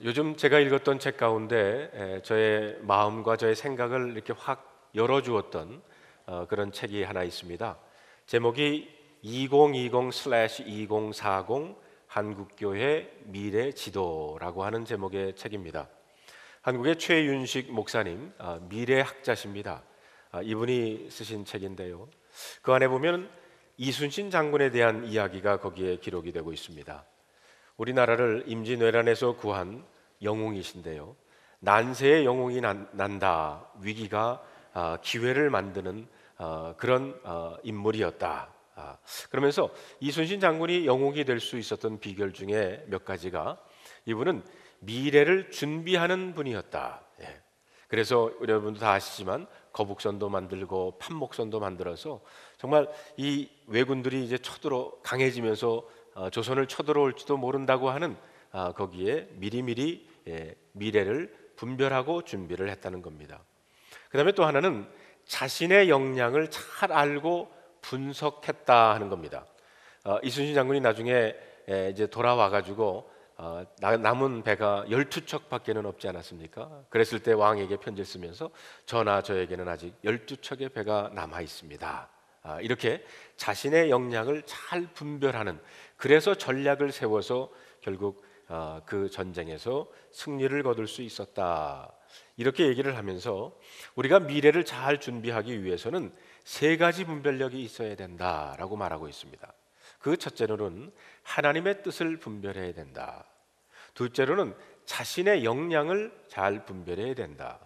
요즘 제가 읽었던 책 가운데 저의 마음과 저의 생각을 이렇게 확 열어주었던 그런 책이 하나 있습니다. 제목이 2020/2040 한국교회 미래 지도라고 하는 제목의 책입니다. 한국의 최윤식 목사님, 미래학자십니다. 이분이 쓰신 책인데요. 그 안에 보면 이순신 장군에 대한 이야기가 거기에 기록이 되고 있습니다. 우리나라를 임진왜란에서 구한 영웅이신데요. 난세의 영웅이 난다. 위기가 기회를 만드는 그런 인물이었다. 그러면서 이순신 장군이 영웅이 될 수 있었던 비결 중에 몇 가지가, 이분은 미래를 준비하는 분이었다. 그래서 여러분도 다 아시지만 거북선도 만들고 판목선도 만들어서 정말 이 왜군들이 이제 강해지면서 조선을 쳐들어올지도 모른다고 하는 거기에 미리미리 미래를 분별하고 준비를 했다는 겁니다. 그 다음에 또 하나는 자신의 역량을 잘 알고 분석했다 하는 겁니다. 이순신 장군이 나중에 이제 돌아와가지고 남은 배가 12척밖에는 없지 않았습니까? 그랬을 때 왕에게 편지를 쓰면서 저나 저에게는 아직 12척의 배가 남아 있습니다. 이렇게 자신의 역량을 잘 분별하는, 그래서 전략을 세워서 결국 그 전쟁에서 승리를 거둘 수 있었다. 이렇게 얘기를 하면서 우리가 미래를 잘 준비하기 위해서는 세 가지 분별력이 있어야 된다라고 말하고 있습니다. 그 첫째로는 하나님의 뜻을 분별해야 된다. 둘째로는 자신의 역량을 잘 분별해야 된다.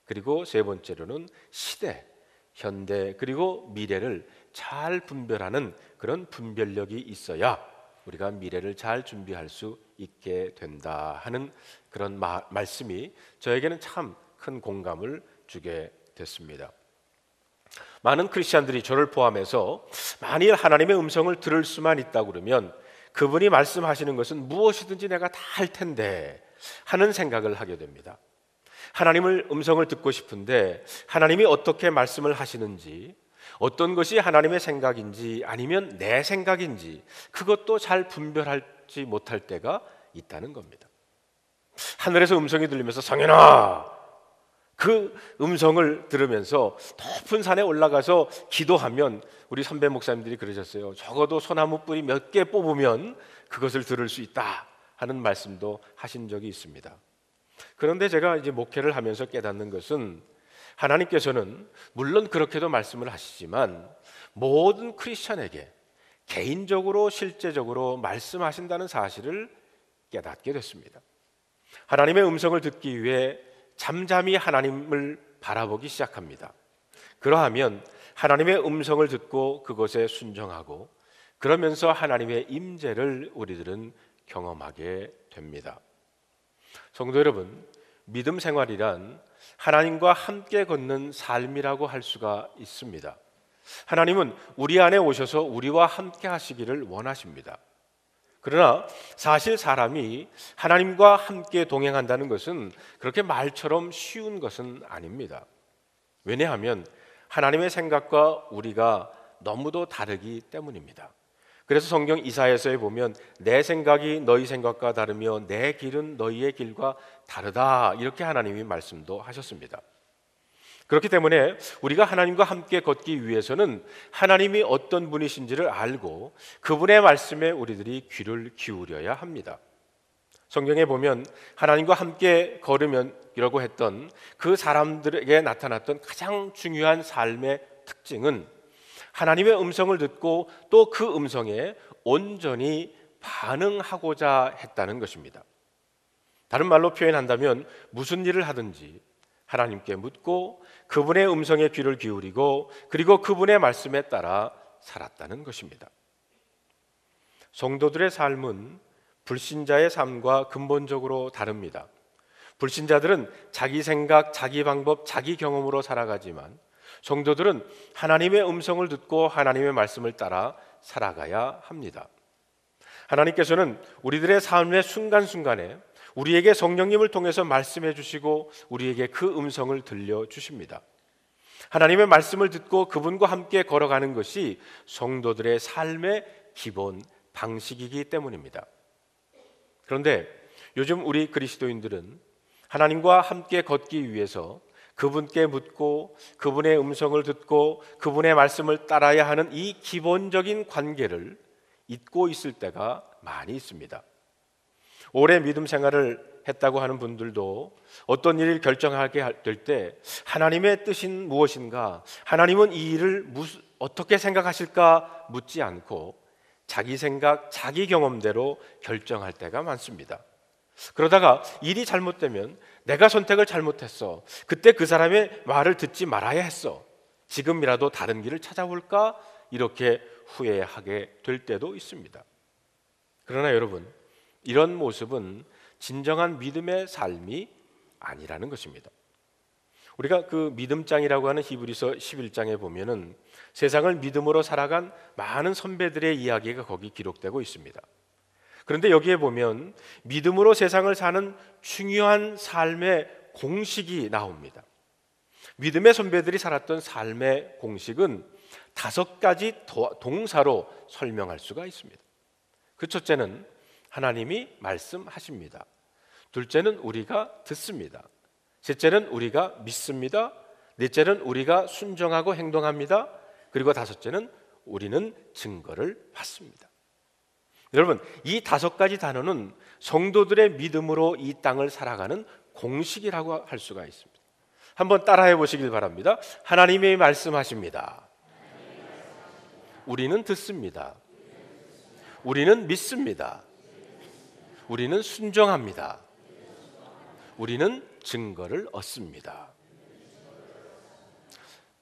그리고 세 번째로는 시대, 현대 그리고 미래를 잘 분별하는 그런 분별력이 있어야 우리가 미래를 잘 준비할 수 있게 된다 하는 그런 말씀이 저에게는 참 큰 공감을 주게 됐습니다. 많은 크리스찬들이 저를 포함해서 만일 하나님의 음성을 들을 수만 있다고 그러면 그분이 말씀하시는 것은 무엇이든지 내가 다 할 텐데 하는 생각을 하게 됩니다. 하나님을 음성을 듣고 싶은데 하나님이 어떻게 말씀을 하시는지, 어떤 것이 하나님의 생각인지 아니면 내 생각인지 그것도 잘 분별하지 못할 때가 있다는 겁니다. 하늘에서 음성이 들리면서 성현아, 그 음성을 들으면서 높은 산에 올라가서 기도하면, 우리 선배 목사님들이 그러셨어요. 적어도 소나무 뿌리 몇 개 뽑으면 그것을 들을 수 있다 하는 말씀도 하신 적이 있습니다. 그런데 제가 이제 목회를 하면서 깨닫는 것은, 하나님께서는 물론 그렇게도 말씀을 하시지만 모든 크리스찬에게 개인적으로 실제적으로 말씀하신다는 사실을 깨닫게 됐습니다. 하나님의 음성을 듣기 위해 잠잠히 하나님을 바라보기 시작합니다. 그러하면 하나님의 음성을 듣고 그것에 순종하고, 그러면서 하나님의 임재를 우리들은 경험하게 됩니다. 성도 여러분, 믿음 생활이란 하나님과 함께 걷는 삶이라고 할 수가 있습니다. 하나님은 우리 안에 오셔서 우리와 함께 하시기를 원하십니다. 그러나 사실 사람이 하나님과 함께 동행한다는 것은 그렇게 말처럼 쉬운 것은 아닙니다. 왜냐하면 하나님의 생각과 우리가 너무도 다르기 때문입니다. 그래서 성경 이사야서에 보면 내 생각이 너희 생각과 다르며 내 길은 너희의 길과 다르다, 이렇게 하나님이 말씀도 하셨습니다. 그렇기 때문에 우리가 하나님과 함께 걷기 위해서는 하나님이 어떤 분이신지를 알고 그분의 말씀에 우리들이 귀를 기울여야 합니다. 성경에 보면 하나님과 함께 걸으면이라고 했던 그 사람들에게 나타났던 가장 중요한 삶의 특징은 하나님의 음성을 듣고 또 그 음성에 온전히 반응하고자 했다는 것입니다. 다른 말로 표현한다면 무슨 일을 하든지 하나님께 묻고 그분의 음성에 귀를 기울이고 그리고 그분의 말씀에 따라 살았다는 것입니다. 성도들의 삶은 불신자의 삶과 근본적으로 다릅니다. 불신자들은 자기 생각, 자기 방법, 자기 경험으로 살아가지만 성도들은 하나님의 음성을 듣고 하나님의 말씀을 따라 살아가야 합니다. 하나님께서는 우리들의 삶의 순간순간에 우리에게 성령님을 통해서 말씀해 주시고 우리에게 그 음성을 들려주십니다. 하나님의 말씀을 듣고 그분과 함께 걸어가는 것이 성도들의 삶의 기본 방식이기 때문입니다. 그런데 요즘 우리 그리스도인들은 하나님과 함께 걷기 위해서 그분께 묻고 그분의 음성을 듣고 그분의 말씀을 따라야 하는 이 기본적인 관계를 잊고 있을 때가 많이 있습니다. 오래 믿음 생활을 했다고 하는 분들도 어떤 일을 결정하게 될 때 하나님의 뜻인 무엇인가, 하나님은 이 일을 어떻게 생각하실까 묻지 않고 자기 생각, 자기 경험대로 결정할 때가 많습니다. 그러다가 일이 잘못되면 내가 선택을 잘못했어, 그때 그 사람의 말을 듣지 말아야 했어, 지금이라도 다른 길을 찾아볼까, 이렇게 후회하게 될 때도 있습니다. 그러나 여러분, 이런 모습은 진정한 믿음의 삶이 아니라는 것입니다. 우리가 그 믿음장이라고 하는 히브리서 11장에 보면은 세상을 믿음으로 살아간 많은 선배들의 이야기가 거기 기록되고 있습니다. 그런데 여기에 보면 믿음으로 세상을 사는 중요한 삶의 공식이 나옵니다. 믿음의 선배들이 살았던 삶의 공식은 5가지 동사로 설명할 수가 있습니다. 그 첫째는 하나님이 말씀하십니다. 둘째는 우리가 듣습니다. 셋째는 우리가 믿습니다. 넷째는 우리가 순종하고 행동합니다. 그리고 다섯째는 우리는 증거를 받습니다. 여러분, 이 5가지 단어는 성도들의 믿음으로 이 땅을 살아가는 공식이라고 할 수가 있습니다. 한번 따라해 보시길 바랍니다. 하나님이 말씀하십니다. 우리는 듣습니다. 우리는 믿습니다. 우리는 순종합니다. 우리는 증거를 얻습니다.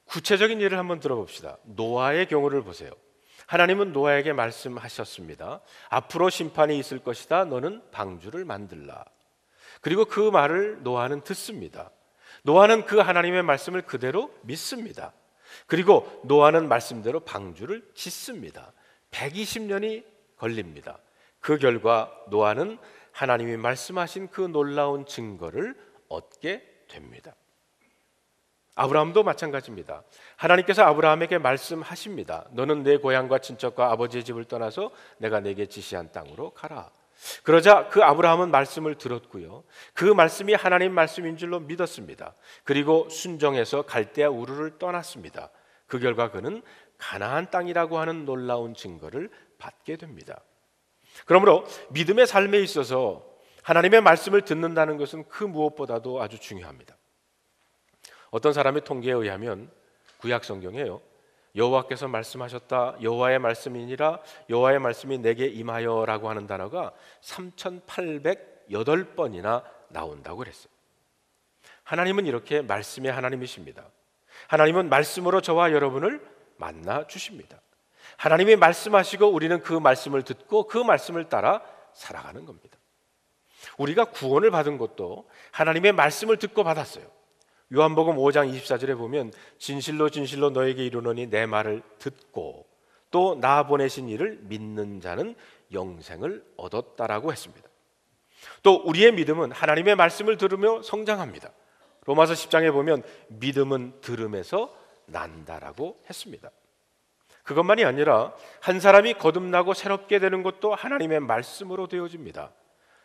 구체적인 예를 한번 들어봅시다. 노아의 경우를 보세요. 하나님은 노아에게 말씀하셨습니다. 앞으로 심판이 있을 것이다. 너는 방주를 만들라. 그리고 그 말을 노아는 듣습니다. 노아는 그 하나님의 말씀을 그대로 믿습니다. 그리고 노아는 말씀대로 방주를 짓습니다. 120년이 걸립니다. 그 결과 노아는 하나님이 말씀하신 그 놀라운 증거를 얻게 됩니다. 아브라함도 마찬가지입니다. 하나님께서 아브라함에게 말씀하십니다. 너는 내 고향과 친척과 아버지의 집을 떠나서 내가 내게 지시한 땅으로 가라. 그러자 그 아브라함은 말씀을 들었고요, 그 말씀이 하나님 말씀인 줄로 믿었습니다. 그리고 순종해서 갈대아 우르를 떠났습니다. 그 결과 그는 가나안 땅이라고 하는 놀라운 증거를 받게 됩니다. 그러므로 믿음의 삶에 있어서 하나님의 말씀을 듣는다는 것은 그 무엇보다도 아주 중요합니다. 어떤 사람의 통계에 의하면 구약 성경에요, 여호와께서 말씀하셨다, 여호와의 말씀이니라, 여호와의 말씀이 내게 임하여라고 하는 단어가 3,808번이나 나온다고 그랬어요. 하나님은 이렇게 말씀의 하나님이십니다. 하나님은 말씀으로 저와 여러분을 만나 주십니다. 하나님이 말씀하시고 우리는 그 말씀을 듣고 그 말씀을 따라 살아가는 겁니다. 우리가 구원을 받은 것도 하나님의 말씀을 듣고 받았어요. 요한복음 5장 24절에 보면 진실로 진실로 너에게 이르노니 내 말을 듣고 또 나 보내신 이를 믿는 자는 영생을 얻었다라고 했습니다. 또 우리의 믿음은 하나님의 말씀을 들으며 성장합니다. 로마서 10장에 보면 믿음은 들음에서 난다라고 했습니다. 그것만이 아니라 한 사람이 거듭나고 새롭게 되는 것도 하나님의 말씀으로 되어집니다.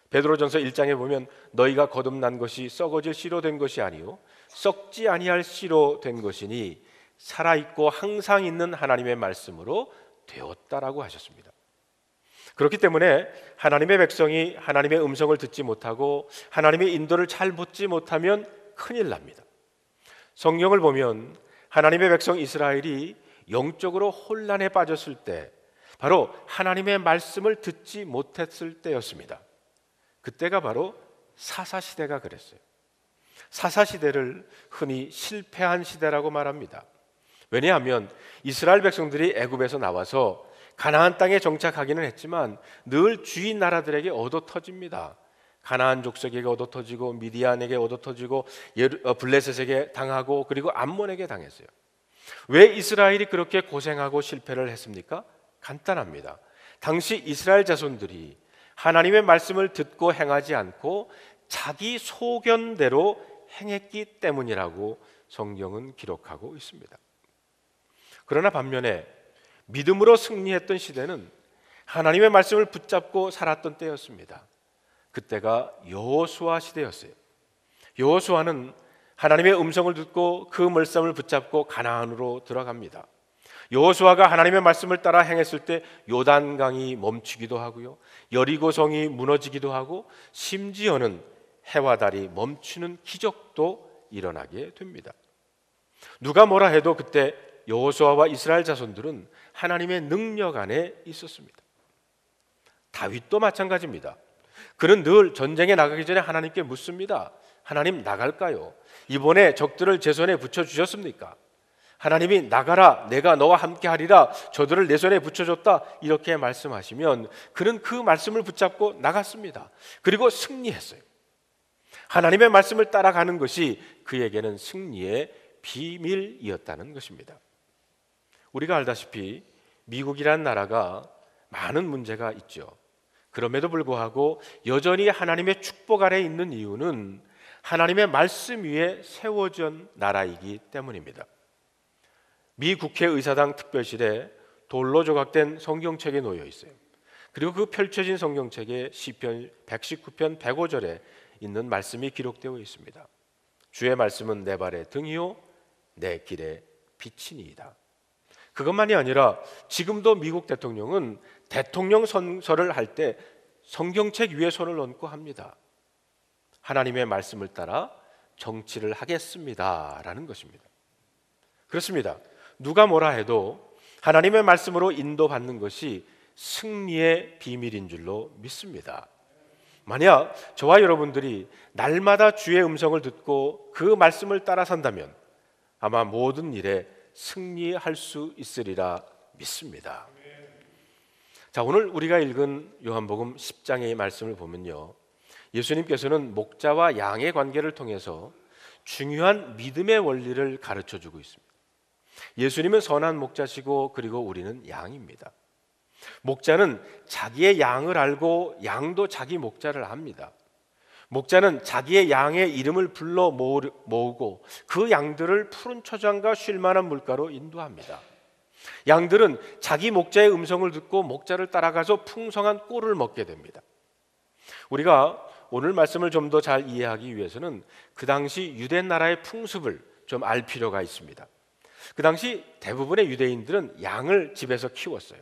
베드로전서 1장에 보면 너희가 거듭난 것이 썩어질 씨로 된 것이 아니요 썩지 아니할 씨로 된 것이니 살아있고 항상 있는 하나님의 말씀으로 되었다라고 하셨습니다. 그렇기 때문에 하나님의 백성이 하나님의 음성을 듣지 못하고 하나님의 인도를 잘 받지 못하면 큰일 납니다. 성경을 보면 하나님의 백성 이스라엘이 영적으로 혼란에 빠졌을 때 바로 하나님의 말씀을 듣지 못했을 때였습니다. 그때가 바로 사사시대가 그랬어요. 사사시대를 흔히 실패한 시대라고 말합니다. 왜냐하면 이스라엘 백성들이 애굽에서 나와서 가나안 땅에 정착하기는 했지만 늘 주인 나라들에게 얻어터집니다. 가나안 족속에게 얻어터지고 미디안에게 얻어터지고 블레셋에게 당하고 그리고 암몬에게 당했어요. 왜 이스라엘이 그렇게 고생하고 실패를 했습니까? 간단합니다. 당시 이스라엘 자손들이 하나님의 말씀을 듣고 행하지 않고 자기 소견대로 행했기 때문이라고 성경은 기록하고 있습니다. 그러나 반면에 믿음으로 승리했던 시대는 하나님의 말씀을 붙잡고 살았던 때였습니다. 그때가 여호수아 시대였어요. 여호수아는 하나님의 음성을 듣고 그 말씀을 붙잡고 가나안으로 들어갑니다. 여호수아가 하나님의 말씀을 따라 행했을 때 요단강이 멈추기도 하고요, 여리고성이 무너지기도 하고, 심지어는 해와 달이 멈추는 기적도 일어나게 됩니다. 누가 뭐라 해도 그때 여호수아와 이스라엘 자손들은 하나님의 능력 안에 있었습니다. 다윗도 마찬가지입니다. 그는 늘 전쟁에 나가기 전에 하나님께 묻습니다. 하나님, 나갈까요? 이번에 적들을 제 손에 붙여주셨습니까? 하나님이 나가라, 내가 너와 함께 하리라, 저들을 내 손에 붙여줬다, 이렇게 말씀하시면 그는 그 말씀을 붙잡고 나갔습니다. 그리고 승리했어요. 하나님의 말씀을 따라가는 것이 그에게는 승리의 비밀이었다는 것입니다. 우리가 알다시피 미국이란 나라가 많은 문제가 있죠. 그럼에도 불구하고 여전히 하나님의 축복 아래 있는 이유는 하나님의 말씀 위에 세워진 나라이기 때문입니다. 미 국회의사당 특별실에 돌로 조각된 성경책이 놓여 있어요. 그리고 그 펼쳐진 성경책에 시편 119편 105절에 있는 말씀이 기록되어 있습니다. 주의 말씀은 내 발의 등이요 내 길의 빛이니이다. 그것만이 아니라 지금도 미국 대통령은 대통령 선서를 할 때 성경책 위에 손을 얹고 합니다. 하나님의 말씀을 따라 정치를 하겠습니다라는 것입니다. 그렇습니다. 누가 뭐라 해도 하나님의 말씀으로 인도받는 것이 승리의 비밀인 줄로 믿습니다. 만약 저와 여러분들이 날마다 주의 음성을 듣고 그 말씀을 따라 산다면 아마 모든 일에 승리할 수 있으리라 믿습니다. 자, 오늘 우리가 읽은 요한복음 10장의 말씀을 보면요, 예수님께서는 목자와 양의 관계를 통해서 중요한 믿음의 원리를 가르쳐주고 있습니다. 예수님은 선한 목자시고 그리고 우리는 양입니다. 목자는 자기의 양을 알고 양도 자기 목자를 압니다. 목자는 자기의 양의 이름을 불러 모으고 그 양들을 푸른 초장과 쉴만한 물가로 인도합니다. 양들은 자기 목자의 음성을 듣고 목자를 따라가서 풍성한 꿀을 먹게 됩니다. 우리가 오늘 말씀을 좀 더 잘 이해하기 위해서는 그 당시 유대 나라의 풍습을 좀 알 필요가 있습니다. 그 당시 대부분의 유대인들은 양을 집에서 키웠어요.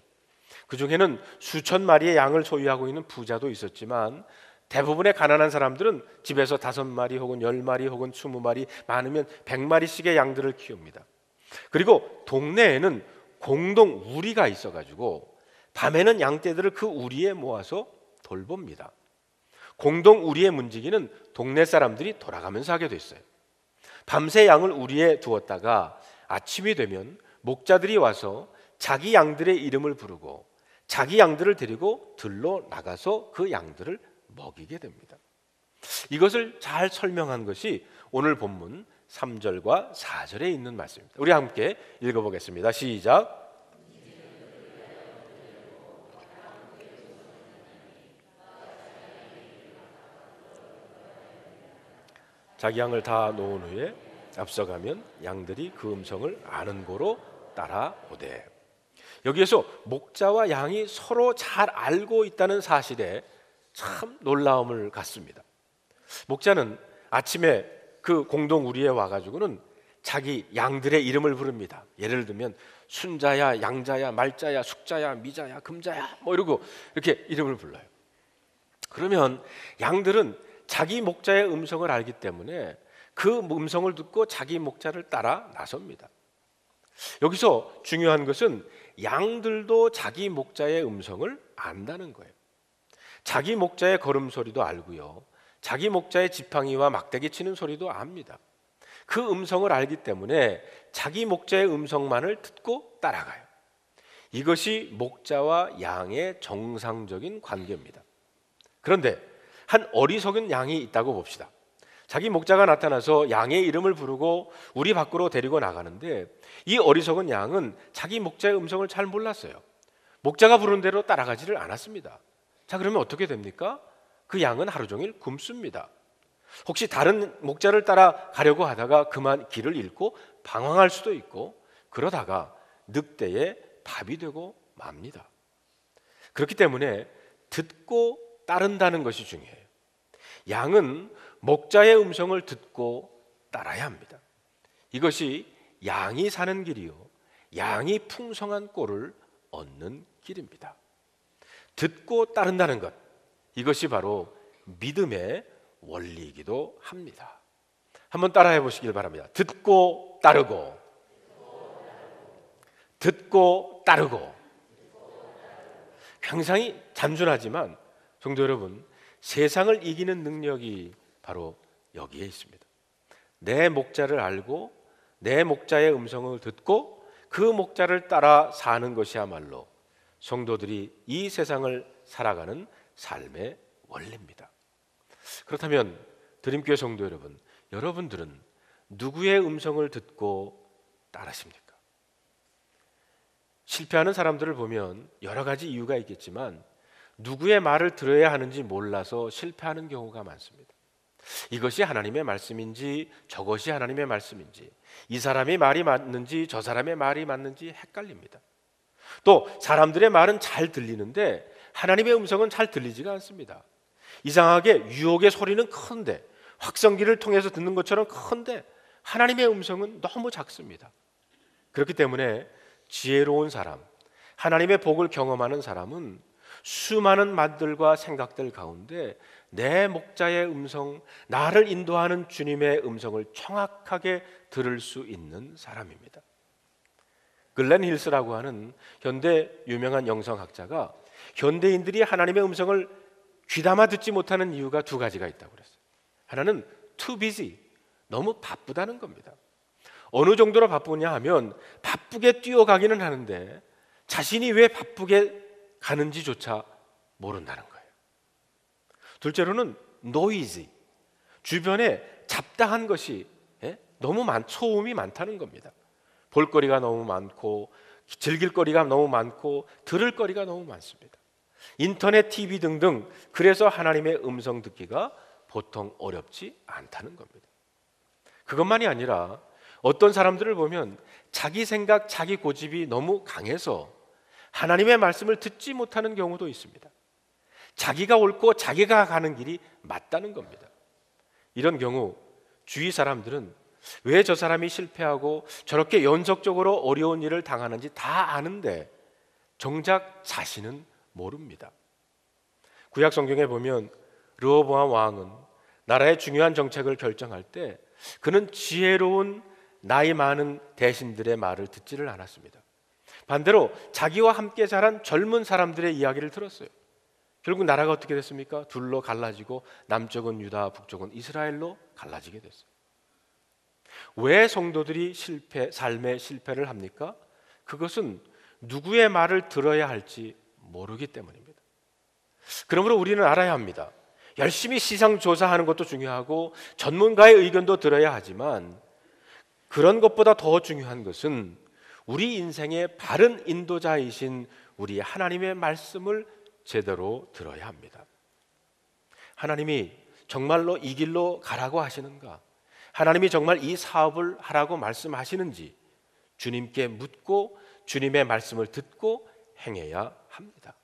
그 중에는 수천 마리의 양을 소유하고 있는 부자도 있었지만 대부분의 가난한 사람들은 집에서 5마리 혹은 10마리 혹은 20마리, 많으면 100마리씩의 양들을 키웁니다. 그리고 동네에는 공동 우리가 있어가지고 밤에는 양떼들을 그 우리에 모아서 돌봅니다. 공동 우리의 문지기는 동네 사람들이 돌아가면서 하게 됐어요. 밤새 양을 우리에 두었다가 아침이 되면 목자들이 와서 자기 양들의 이름을 부르고 자기 양들을 데리고 들로 나가서 그 양들을 먹이게 됩니다. 이것을 잘 설명한 것이 오늘 본문 3절과 4절에 있는 말씀입니다. 우리 함께 읽어보겠습니다. 시작. 자기 양을 다 놓은 후에 앞서가면 양들이 그 음성을 아는 고로 따라오되. 여기에서 목자와 양이 서로 잘 알고 있다는 사실에 참 놀라움을 갖습니다. 목자는 아침에 그 공동 우리에 와가지고는 자기 양들의 이름을 부릅니다. 예를 들면 순자야, 양자야, 말자야, 숙자야, 미자야, 금자야 뭐 이러고 이렇게 이름을 불러요. 그러면 양들은 자기 목자의 음성을 알기 때문에 그 음성을 듣고 자기 목자를 따라 나섭니다. 여기서 중요한 것은 양들도 자기 목자의 음성을 안다는 거예요. 자기 목자의 걸음소리도 알고요, 자기 목자의 지팡이와 막대기 치는 소리도 압니다. 그 음성을 알기 때문에 자기 목자의 음성만을 듣고 따라가요. 이것이 목자와 양의 정상적인 관계입니다. 그런데 한 어리석은 양이 있다고 봅시다. 자기 목자가 나타나서 양의 이름을 부르고 우리 밖으로 데리고 나가는데 이 어리석은 양은 자기 목자의 음성을 잘 몰랐어요. 목자가 부른 대로 따라가지를 않았습니다. 자, 그러면 어떻게 됩니까? 그 양은 하루 종일 굶습니다. 혹시 다른 목자를 따라 가려고 하다가 그만 길을 잃고 방황할 수도 있고, 그러다가 늑대의 밥이 되고 맙니다. 그렇기 때문에 듣고 따른다는 것이 중요해요. 양은 목자의 음성을 듣고 따라야 합니다. 이것이 양이 사는 길이요, 양이 풍성한 꼴을 얻는 길입니다. 듣고 따른다는 것, 이것이 바로 믿음의 원리이기도 합니다. 한번 따라해 보시길 바랍니다. 듣고 따르고, 듣고 따르고. 굉장히 단순하지만 성도 여러분, 세상을 이기는 능력이 바로 여기에 있습니다. 내 목자를 알고 내 목자의 음성을 듣고 그 목자를 따라 사는 것이야말로 성도들이 이 세상을 살아가는 삶의 원리입니다. 그렇다면 드림교회 성도 여러분, 여러분들은 누구의 음성을 듣고 따르십니까? 실패하는 사람들을 보면 여러 가지 이유가 있겠지만 누구의 말을 들어야 하는지 몰라서 실패하는 경우가 많습니다. 이것이 하나님의 말씀인지 저것이 하나님의 말씀인지, 이 사람의 말이 맞는지 저 사람의 말이 맞는지 헷갈립니다. 또 사람들의 말은 잘 들리는데 하나님의 음성은 잘 들리지가 않습니다. 이상하게 유혹의 소리는 큰데, 확성기를 통해서 듣는 것처럼 큰데 하나님의 음성은 너무 작습니다. 그렇기 때문에 지혜로운 사람, 하나님의 복을 경험하는 사람은 수많은 말들과 생각들 가운데 내 목자의 음성, 나를 인도하는 주님의 음성을 정확하게 들을 수 있는 사람입니다. 글렌 힐스라고 하는 현대 유명한 영성학자가 현대인들이 하나님의 음성을 귀담아 듣지 못하는 이유가 두 가지가 있다고 그랬어요. 하나는 too busy, 너무 바쁘다는 겁니다. 어느 정도로 바쁘냐 하면 바쁘게 뛰어가기는 하는데 자신이 왜 바쁘게 가는지조차 모른다는 거예요. 둘째로는 noisy, 주변에 잡다한 것이 너무 소음이 많다는 겁니다. 볼거리가 너무 많고 즐길 거리가 너무 많고 들을 거리가 너무 많습니다. 인터넷, TV 등등, 그래서 하나님의 음성 듣기가 보통 어렵지 않다는 겁니다. 그것만이 아니라 어떤 사람들을 보면 자기 생각, 자기 고집이 너무 강해서 하나님의 말씀을 듣지 못하는 경우도 있습니다. 자기가 옳고 자기가 가는 길이 맞다는 겁니다. 이런 경우 주위 사람들은 왜 저 사람이 실패하고 저렇게 연속적으로 어려운 일을 당하는지 다 아는데 정작 자신은 모릅니다. 구약 성경에 보면 르호보암 왕은 나라의 중요한 정책을 결정할 때 그는 지혜로운 나이 많은 대신들의 말을 듣지를 않았습니다. 반대로 자기와 함께 자란 젊은 사람들의 이야기를 들었어요. 결국 나라가 어떻게 됐습니까? 둘로 갈라지고 남쪽은 유다, 북쪽은 이스라엘로 갈라지게 됐어요. 왜 성도들이 삶의 실패를 합니까? 그것은 누구의 말을 들어야 할지 모르기 때문입니다. 그러므로 우리는 알아야 합니다. 열심히 시장 조사하는 것도 중요하고 전문가의 의견도 들어야 하지만 그런 것보다 더 중요한 것은 우리 인생의 바른 인도자이신 우리 하나님의 말씀을 제대로 들어야 합니다. 하나님이 정말로 이 길로 가라고 하시는가? 하나님이 정말 이 사업을 하라고 말씀하시는지 주님께 묻고 주님의 말씀을 듣고 행해야 합니다.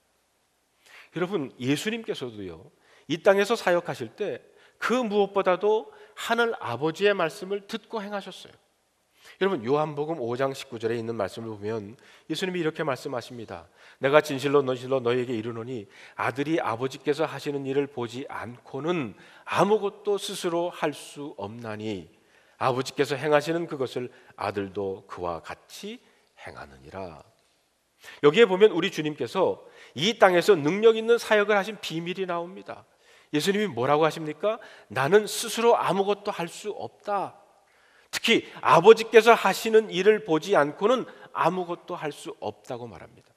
여러분, 예수님께서도요, 이 땅에서 사역하실 때 그 무엇보다도 하늘 아버지의 말씀을 듣고 행하셨어요. 여러분, 요한복음 5장 19절에 있는 말씀을 보면 예수님이 이렇게 말씀하십니다. 내가 진실로 너희에게 이르노니 아들이 아버지께서 하시는 일을 보지 않고는 아무것도 스스로 할 수 없나니 아버지께서 행하시는 그것을 아들도 그와 같이 행하느니라. 여기에 보면 우리 주님께서 이 땅에서 능력 있는 사역을 하신 비밀이 나옵니다. 예수님이 뭐라고 하십니까? 나는 스스로 아무것도 할 수 없다. 특히 아버지께서 하시는 일을 보지 않고는 아무것도 할 수 없다고 말합니다.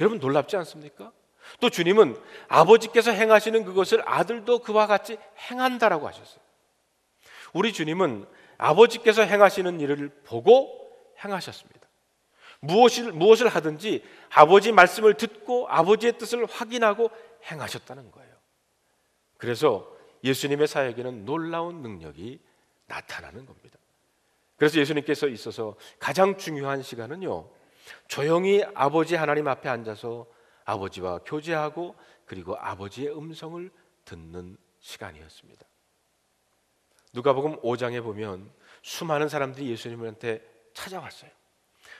여러분, 놀랍지 않습니까? 또 주님은 아버지께서 행하시는 그것을 아들도 그와 같이 행한다라고 하셨어요. 우리 주님은 아버지께서 행하시는 일을 보고 행하셨습니다. 무엇을 하든지 아버지 말씀을 듣고 아버지의 뜻을 확인하고 행하셨다는 거예요. 그래서 예수님의 사역에는 놀라운 능력이 나타나는 겁니다. 그래서 예수님께서 있어서 가장 중요한 시간은요, 조용히 아버지 하나님 앞에 앉아서 아버지와 교제하고 그리고 아버지의 음성을 듣는 시간이었습니다. 누가복음 5장에 보면 수많은 사람들이 예수님한테 찾아왔어요.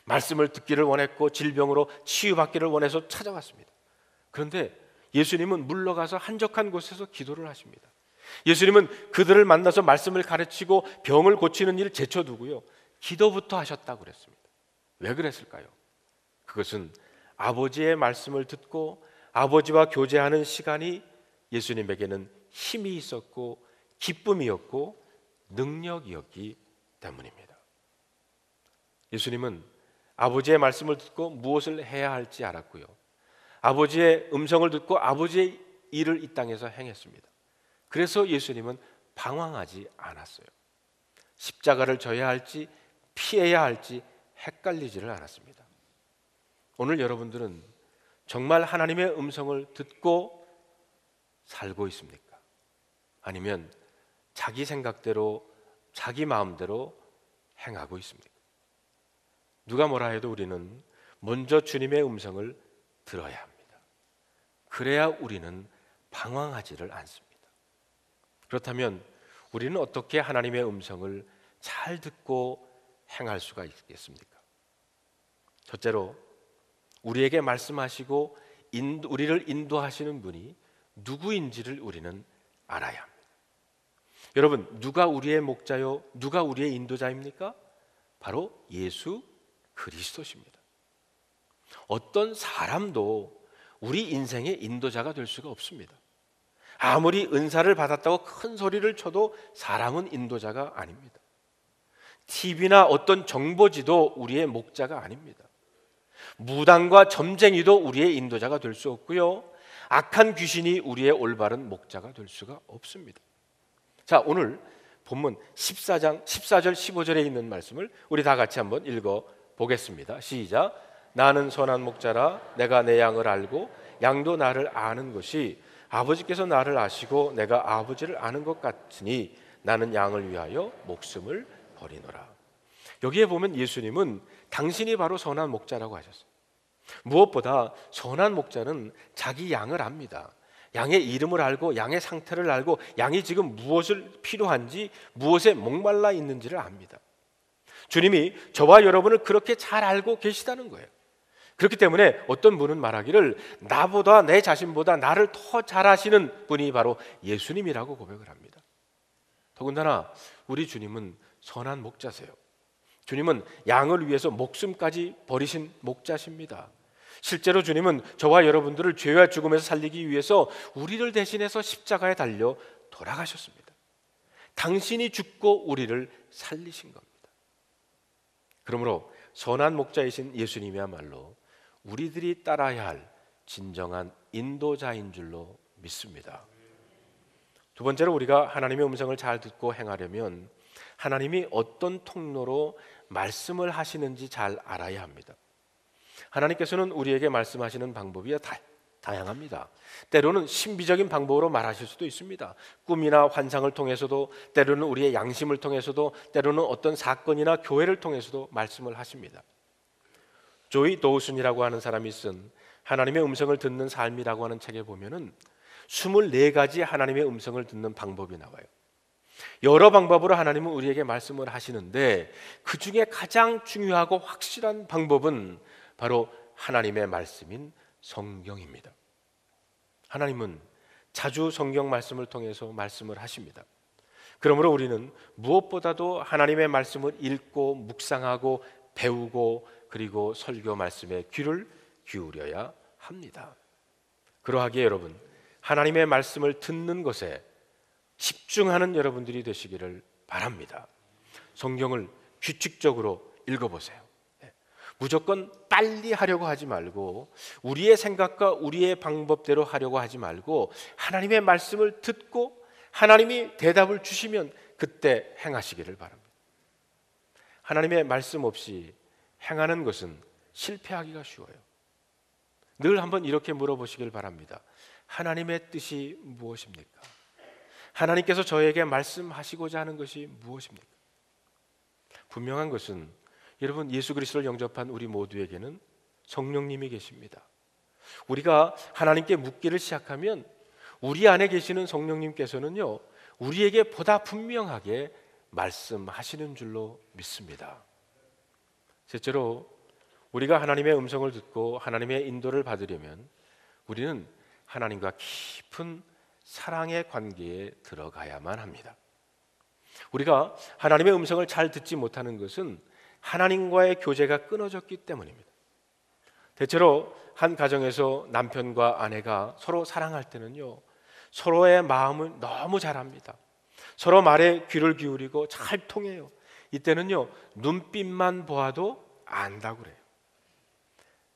말씀을 듣기를 원했고 질병으로 치유받기를 원해서 찾아왔습니다. 그런데 예수님은 물러가서 한적한 곳에서 기도를 하십니다. 예수님은 그들을 만나서 말씀을 가르치고 병을 고치는 일 제쳐두고요, 기도부터 하셨다고 그랬습니다. 왜 그랬을까요? 그것은 아버지의 말씀을 듣고 아버지와 교제하는 시간이 예수님에게는 힘이 있었고 기쁨이었고 능력이었기 때문입니다. 예수님은 아버지의 말씀을 듣고 무엇을 해야 할지 알았고요, 아버지의 음성을 듣고 아버지의 일을 이 땅에서 행했습니다. 그래서 예수님은 방황하지 않았어요. 십자가를 져야 할지 피해야 할지 헷갈리지를 않았습니다. 오늘 여러분들은 정말 하나님의 음성을 듣고 살고 있습니까? 아니면 자기 생각대로 자기 마음대로 행하고 있습니까? 누가 뭐라 해도 우리는 먼저 주님의 음성을 들어야 합니다. 그래야 우리는 방황하지를 않습니다. 그렇다면 우리는 어떻게 하나님의 음성을 잘 듣고 행할 수가 있겠습니까? 첫째로 우리에게 말씀하시고 우리를 인도하시는 분이 누구인지를 우리는 알아야 합니다. 여러분, 누가 우리의 목자요, 누가 우리의 인도자입니까? 바로 예수 그리스도십니다. 어떤 사람도 우리 인생의 인도자가 될 수가 없습니다. 아무리 은사를 받았다고 큰 소리를 쳐도 사람은 인도자가 아닙니다. TV나 어떤 정보지도 우리의 목자가 아닙니다. 무당과 점쟁이도 우리의 인도자가 될 수 없고요, 악한 귀신이 우리의 올바른 목자가 될 수가 없습니다. 자, 오늘 본문 14장 14절 15절에 있는 말씀을 우리 다 같이 한번 읽어 보겠습니다. 시작. 나는 선한 목자라 내가 내 양을 알고 양도 나를 아는 것이 아버지께서 나를 아시고 내가 아버지를 아는 것 같으니 나는 양을 위하여 목숨을 버리노라. 여기에 보면 예수님은 당신이 바로 선한 목자라고 하셨어요. 무엇보다 선한 목자는 자기 양을 압니다. 양의 이름을 알고 양의 상태를 알고 양이 지금 무엇을 필요한지 무엇에 목말라 있는지를 압니다. 주님이 저와 여러분을 그렇게 잘 알고 계시다는 거예요. 그렇기 때문에 어떤 분은 말하기를 나보다 내 자신보다 나를 더 잘 아시는 분이 바로 예수님이라고 고백을 합니다. 더군다나 우리 주님은 선한 목자세요. 주님은 양을 위해서 목숨까지 버리신 목자십니다. 실제로 주님은 저와 여러분들을 죄와 죽음에서 살리기 위해서 우리를 대신해서 십자가에 달려 돌아가셨습니다. 당신이 죽고 우리를 살리신 겁니다. 그러므로 선한 목자이신 예수님이야말로 우리들이 따라야 할 진정한 인도자인 줄로 믿습니다. 두 번째로 우리가 하나님의 음성을 잘 듣고 행하려면 하나님이 어떤 통로로 말씀을 하시는지 잘 알아야 합니다. 하나님께서는 우리에게 말씀하시는 방법이 다양합니다. 때로는 신비적인 방법으로 말하실 수도 있습니다. 꿈이나 환상을 통해서도, 때로는 우리의 양심을 통해서도, 때로는 어떤 사건이나 교회를 통해서도 말씀을 하십니다. 조이 도우슨이라고 하는 사람이 쓴 하나님의 음성을 듣는 삶이라고 하는 책에 보면은 24가지 하나님의 음성을 듣는 방법이 나와요. 여러 방법으로 하나님은 우리에게 말씀을 하시는데 그 중에 가장 중요하고 확실한 방법은 바로 하나님의 말씀인 성경입니다. 하나님은 자주 성경 말씀을 통해서 말씀을 하십니다. 그러므로 우리는 무엇보다도 하나님의 말씀을 읽고 묵상하고 배우고 그리고 설교 말씀에 귀를 기울여야 합니다. 그러하기에 여러분, 하나님의 말씀을 듣는 것에 집중하는 여러분들이 되시기를 바랍니다. 성경을 규칙적으로 읽어보세요. 무조건 빨리 하려고 하지 말고 우리의 생각과 우리의 방법대로 하려고 하지 말고 하나님의 말씀을 듣고 하나님이 대답을 주시면 그때 행하시기를 바랍니다. 하나님의 말씀 없이 행하는 것은 실패하기가 쉬워요. 늘 한번 이렇게 물어보시길 바랍니다. 하나님의 뜻이 무엇입니까? 하나님께서 저에게 말씀하시고자 하는 것이 무엇입니까? 분명한 것은 여러분, 예수 그리스도를 영접한 우리 모두에게는 성령님이 계십니다. 우리가 하나님께 묻기를 시작하면 우리 안에 계시는 성령님께서는요, 우리에게 보다 분명하게 말씀하시는 줄로 믿습니다. 셋째로, 우리가 하나님의 음성을 듣고 하나님의 인도를 받으려면 우리는 하나님과 깊은 사랑의 관계에 들어가야만 합니다. 우리가 하나님의 음성을 잘 듣지 못하는 것은 하나님과의 교제가 끊어졌기 때문입니다. 대체로 한 가정에서 남편과 아내가 서로 사랑할 때는요, 서로의 마음을 너무 잘 압니다. 서로 말에 귀를 기울이고 잘 통해요. 이때는요, 눈빛만 보아도 안다고 그래요.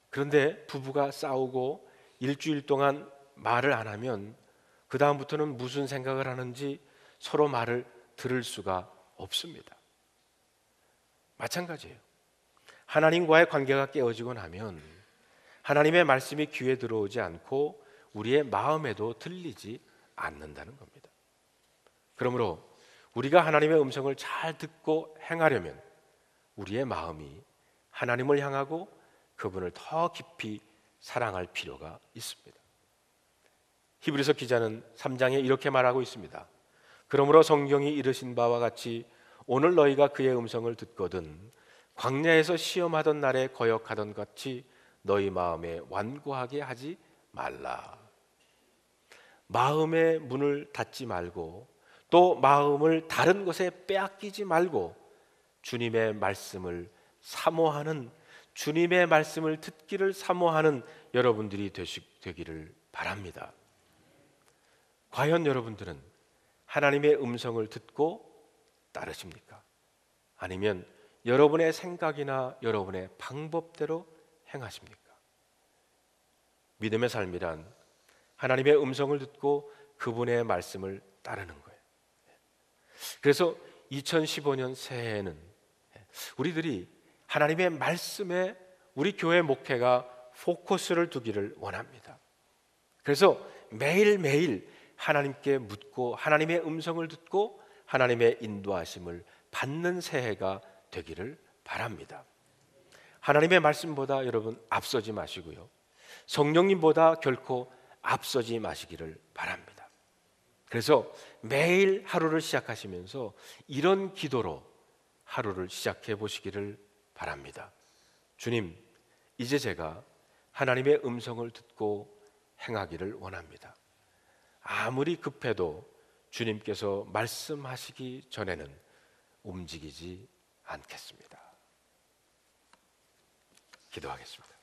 그런데 부부가 싸우고 일주일 동안 말을 안 하면 그 다음부터는 무슨 생각을 하는지 서로 말을 들을 수가 없습니다. 마찬가지예요. 하나님과의 관계가 깨어지고 나면 하나님의 말씀이 귀에 들어오지 않고 우리의 마음에도 들리지 않는다는 겁니다. 그러므로 우리가 하나님의 음성을 잘 듣고 행하려면 우리의 마음이 하나님을 향하고 그분을 더 깊이 사랑할 필요가 있습니다. 히브리서 기자는 3장에 이렇게 말하고 있습니다. 그러므로 성경이 이르신 바와 같이 오늘 너희가 그의 음성을 듣거든 광야에서 시험하던 날에 거역하던 같이 너희 마음에 완고하게 하지 말라. 마음의 문을 닫지 말고 또 마음을 다른 것에 빼앗기지 말고 주님의 말씀을 사모하는, 주님의 말씀을 듣기를 사모하는 여러분들이 되기를 바랍니다. 과연 여러분들은 하나님의 음성을 듣고 따르십니까? 아니면 여러분의 생각이나 여러분의 방법대로 행하십니까? 믿음의 삶이란 하나님의 음성을 듣고 그분의 말씀을 따르는 거예요. 그래서 2015년 새해에는 우리들이 하나님의 말씀에 우리 교회 목회가 포커스를 두기를 원합니다. 그래서 매일매일 하나님께 묻고 하나님의 음성을 듣고 하나님의 인도하심을 받는 새해가 되기를 바랍니다. 하나님의 말씀보다 여러분 앞서지 마시고요, 성령님보다 결코 앞서지 마시기를 바랍니다. 그래서 매일 하루를 시작하시면서 이런 기도로 하루를 시작해 보시기를 바랍니다. 주님, 이제 제가 하나님의 음성을 듣고 행하기를 원합니다. 아무리 급해도 주님께서 말씀하시기 전에는 움직이지 않겠습니다. 기도하겠습니다.